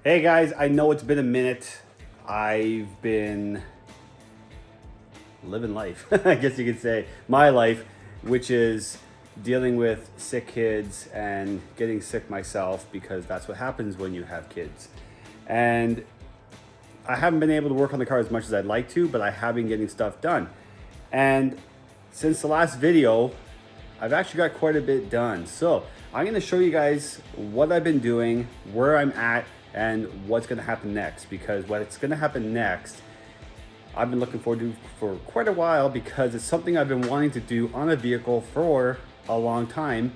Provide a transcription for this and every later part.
Hey guys, I know it's been a minute. I've been living life, I guess you could say. My life, which is dealing with sick kids and getting sick myself because that's what happens when you have kids. And I haven't been able to work on the car as much as I'd like to, but I have been getting stuff done. And since the last video, I've actually got quite a bit done. So I'm gonna show you guys what I've been doing, where I'm at, and what's gonna happen next. Because what's gonna happen next, I've been looking forward to for quite a while because it's something I've been wanting to do on a vehicle for a long time,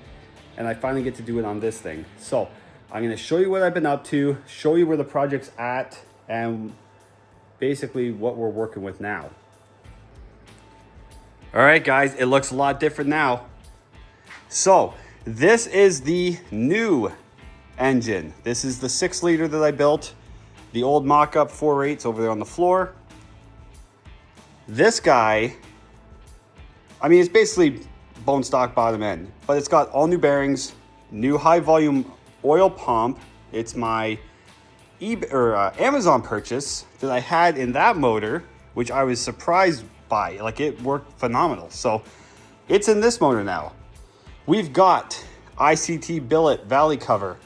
and I finally get to do it on this thing. So I'm gonna show you what I've been up to, show you where the project's at, and basically what we're working with now. All right, guys, it looks a lot different now. So this is the new engine. This is the 6-liter that I built. The old mock-up 4.8's over there on the floor. This guy, I mean, it's basically bone stock bottom end, but it's got all new bearings, new high volume oil pump. It's my Amazon purchase that I had in that motor, which I was surprised by. Like, it worked phenomenal. So it's in this motor now. We've got ICT billet valley cover.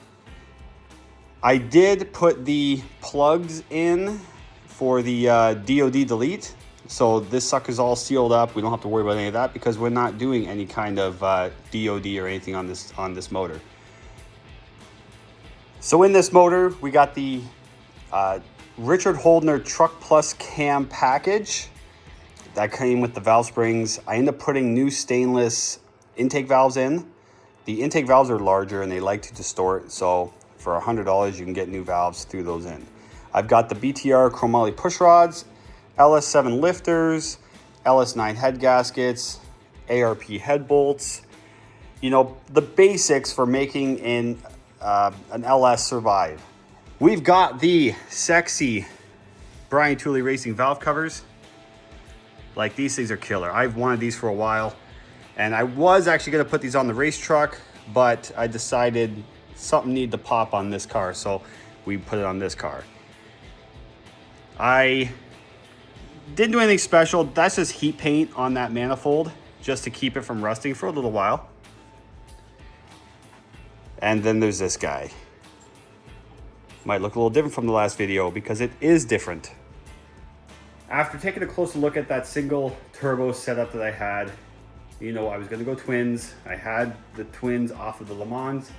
I did put the plugs in for the DOD delete. So this sucker's all sealed up. We don't have to worry about any of that because we're not doing any kind of DOD or anything on this motor. So in this motor, we got the Richard Holdner Truck Plus cam package that came with the valve springs. I ended up putting new stainless intake valves in. The intake valves are larger and they like to distort, so for $100 you can get new valves through those in. I've got the BTR chromoly push rods, LS7 lifters, LS9 head gaskets, ARP head bolts. You know, the basics for making an LS survive. We've got the sexy Brian Tooley Racing valve covers. Like, these things are killer. I've wanted these for a while. And I was actually gonna put these on the race truck, but I decided something needed to pop on this car, so we put it on this car. I didn't do anything special. That's just heat paint on that manifold, just to keep it from rusting for a little while. And then there's this guy. Might look a little different from the last video because it is different. After taking a closer look at that single turbo setup that I had, you know, I was gonna go twins. I had the twins off of the Le Mans.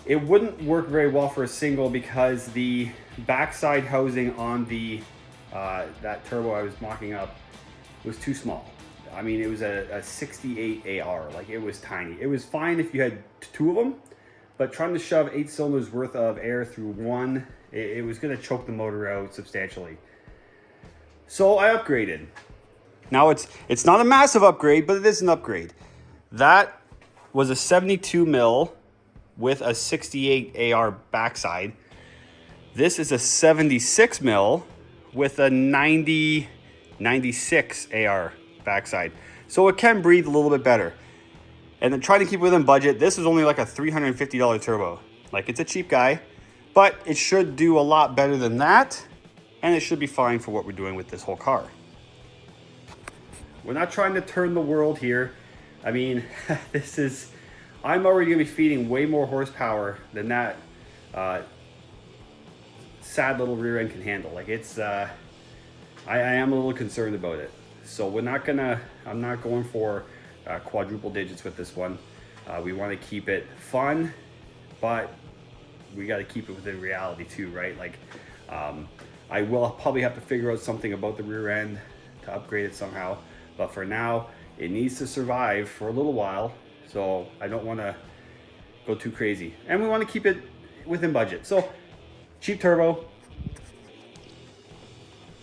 It wouldn't work very well for a single because the backside housing on the that turbo I was mocking up was too small. I mean, it was a 68 AR, like, it was tiny. It was fine if you had two of them, but trying to shove 8 cylinders worth of air through one, it was gonna choke the motor out substantially. So I upgraded. Now it's not a massive upgrade, but it is an upgrade. That was a 72 mil with a 68 AR backside. This is a 76 mil with a 96 AR backside. So it can breathe a little bit better. And then trying to keep within budget, this is only like a $350 turbo. Like, it's a cheap guy, but it should do a lot better than that. And it should be fine for what we're doing with this whole car. We're not trying to turn the world here. I mean, I'm already gonna be feeding way more horsepower than that sad little rear end can handle. Like, it's, I am a little concerned about it. So I'm not going for quadruple digits with this one. We wanna keep it fun, but we gotta keep it within reality too, right? Like, I will probably have to figure out something about the rear end to upgrade it somehow. But for now, it needs to survive for a little while. So I don't want to go too crazy. And we want to keep it within budget. So cheap turbo.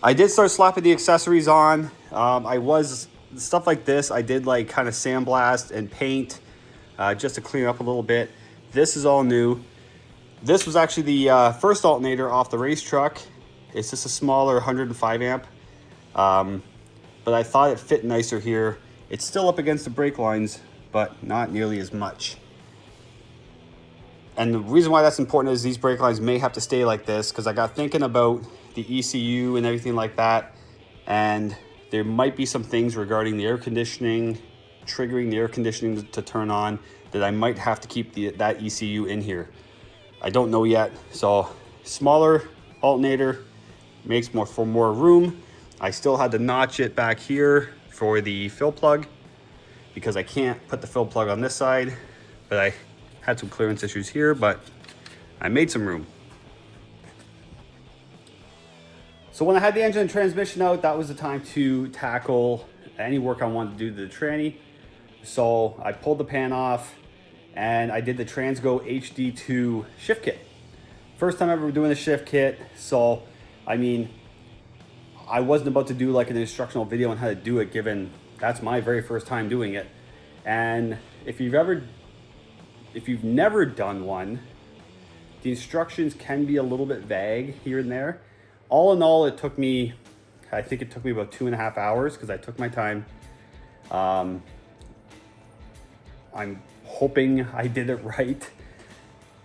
I did start slapping the accessories on. Stuff like this, I did like kind of sandblast and paint just to clean up a little bit. This is all new. This was actually the first alternator off the race truck. It's just a smaller 105 amp. But I thought it fit nicer here. It's still up against the brake lines, but not nearly as much. And the reason why that's important is these brake lines may have to stay like this, because I got thinking about the ECU and everything like that. And there might be some things regarding the air conditioning, triggering the air conditioning to turn on, that I might have to keep that ECU in here. I don't know yet. So smaller alternator makes for more room. I still had to notch it back here for the fill plug, because I can't put the fill plug on this side, but I had some clearance issues here, but I made some room. So when I had the engine and transmission out, that was the time to tackle any work I wanted to do to the tranny. So I pulled the pan off and I did the Transgo HD2 shift kit. First time ever doing a shift kit. So, I mean, I wasn't about to do like an instructional video on how to do it, given that's my very first time doing it. And if you've never done one, the instructions can be a little bit vague here and there. All in all, it took me, I think it took me about 2.5 hours, because I took my time. I'm hoping I did it right.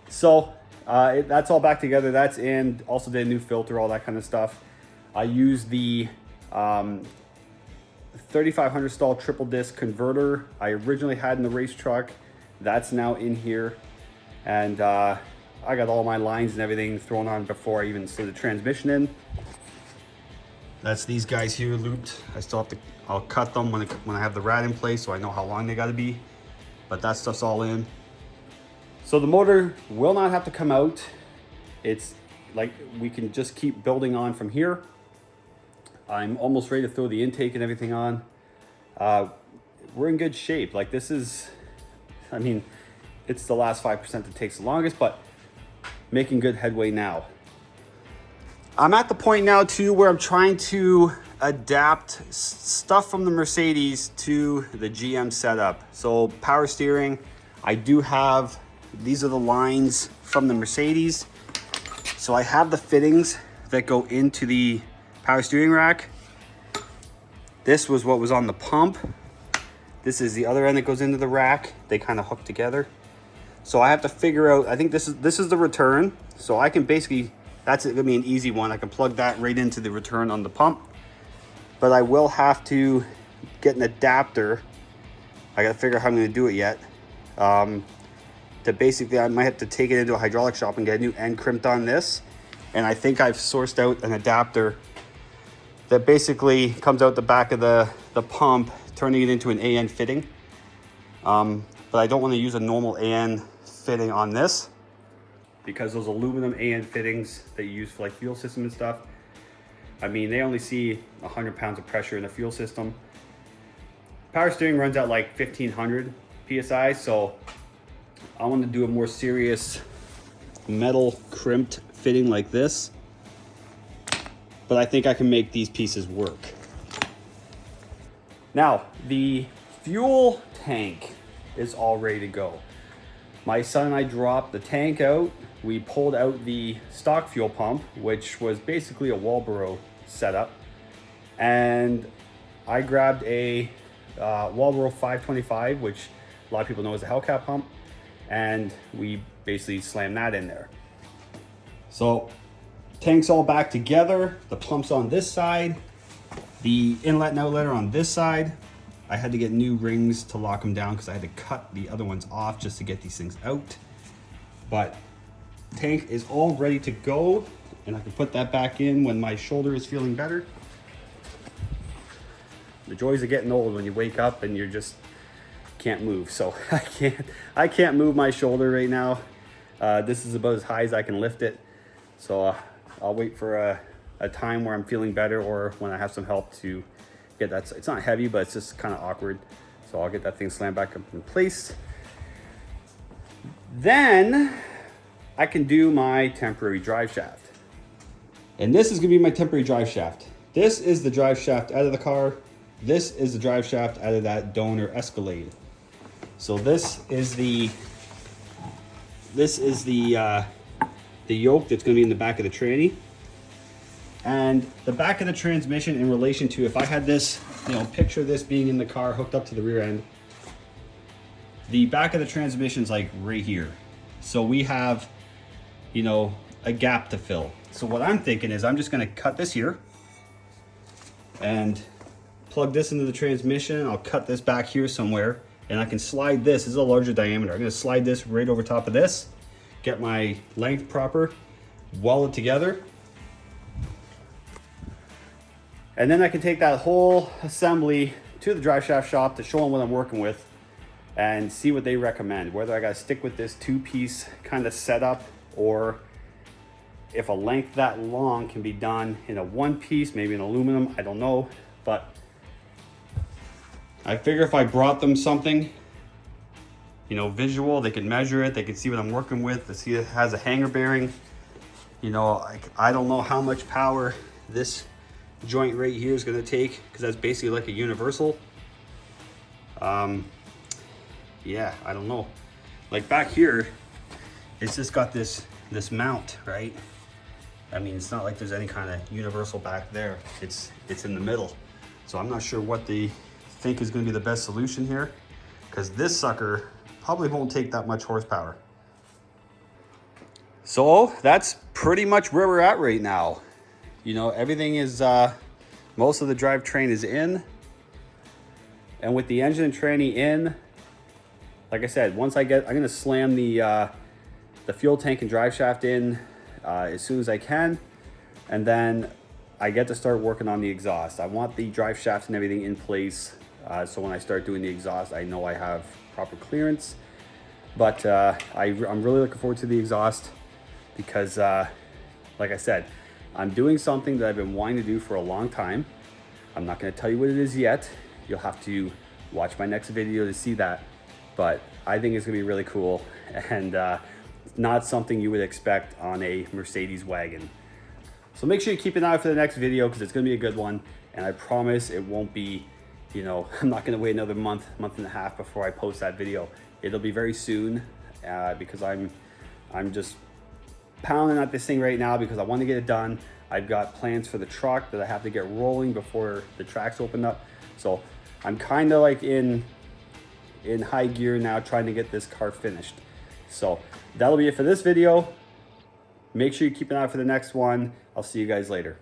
So that's all back together. That's in. Also did a new filter, all that kind of stuff. I used the 3500 stall triple disc converter I originally had in the race truck. That's now in here. And I got all my lines and everything thrown on before I even slid the transmission in. That's these guys here looped. I still have to, I'll cut them when I have the rad in place, so I know how long they gotta be. But that stuff's all in. So the motor will not have to come out. It's like we can just keep building on from here. I'm almost ready to throw the intake and everything on. We're in good shape. Like this is, I mean, it's the last 5% that takes the longest, but making good headway now. I'm at the point now too where I'm trying to adapt stuff from the Mercedes to the GM setup. So power steering, I do have, these are the lines from the Mercedes. So I have the fittings that go into the power steering rack. This was what was on the pump. This is the other end that goes into the rack. They kind of hook together. So I have to figure out, I think this is the return. So I can basically, that's gonna be an easy one. I can plug that right into the return on the pump. But I will have to get an adapter. I gotta figure out how I'm gonna do it yet. To basically, I might have to take it into a hydraulic shop and get a new end crimped on this. And I think I've sourced out an adapter that basically comes out the back of the pump, turning it into an AN fitting. But I don't want to use a normal AN fitting on this, because those aluminum AN fittings that you use for like fuel system and stuff, I mean, they only see 100 pounds of pressure in the fuel system. Power steering runs at like 1500 PSI, so I want to do a more serious metal crimped fitting like this. But I think I can make these pieces work. Now, the fuel tank is all ready to go. My son and I dropped the tank out. We pulled out the stock fuel pump, which was basically a Walboro setup. And I grabbed a Walboro 525, which a lot of people know as a Hellcat pump. And we basically slammed that in there. So tank's all back together. The pump's on this side. The inlet and outlet are on this side. I had to get new rings to lock them down because I had to cut the other ones off just to get these things out. But tank is all ready to go, and I can put that back in when my shoulder is feeling better. The joys of getting old when you wake up and you're just can't move. So I can't move my shoulder right now. This is about as high as I can lift it. So I'll wait for a time where I'm feeling better, or when I have some help to get that. It's not heavy, but it's just kind of awkward. So I'll get that thing slammed back up in place. Then I can do my temporary drive shaft. And this is gonna be my temporary drive shaft. This is the drive shaft out of the car. This is the drive shaft out of that donor Escalade. So this is the yoke that's going to be in the back of the tranny, and the back of the transmission in relation to, if I had this, picture this being in the car hooked up to the rear end. The back of the transmission's like right here. So we have, you know, a gap to fill. So what I'm thinking is I'm just gonna cut this here and plug this into the transmission. I'll cut this back here somewhere and I can slide this. This is a larger diameter. I'm gonna slide this right over top of this, get my length proper, weld it together. And then I can take that whole assembly to the drive shaft shop to show them what I'm working with and see what they recommend, whether I gotta stick with this 2-piece kind of setup, or if a length that long can be done in a 1-piece, maybe in aluminum, I don't know. But I figure if I brought them something, you know, visual, they can measure it, they can see what I'm working with, they see it has a hanger bearing. You know, I don't know how much power this joint right here is gonna take, because that's basically like a universal. Yeah, I don't know. Like back here, it's just got this mount, right? I mean, it's not like there's any kind of universal back there. It's in the middle. So I'm not sure what they think is gonna be the best solution here, because this sucker probably won't take that much horsepower. So that's pretty much where we're at right now. You know, everything is, most of the drivetrain is in. And with the engine and tranny in, like I said, once I'm gonna slam the fuel tank and drive shaft in as soon as I can. And then I get to start working on the exhaust. I want the drive shaft and everything in place. So when I start doing the exhaust, I know I have proper clearance. But I'm really looking forward to the exhaust because, like I said, I'm doing something that I've been wanting to do for a long time. I'm not gonna tell you what it is yet. You'll have to watch my next video to see that. But I think it's gonna be really cool and not something you would expect on a Mercedes wagon. So make sure you keep an eye out for the next video because it's gonna be a good one. And I promise it won't be, you know, I'm not gonna wait another month and a half before I post that video. It'll be very soon because I'm just pounding at this thing right now because I want to get it done. I've got plans for the truck that I have to get rolling before the tracks open up. So I'm kind of like in high gear now trying to get this car finished. So that'll be it for this video. Make sure you keep an eye out for the next one. I'll see you guys later.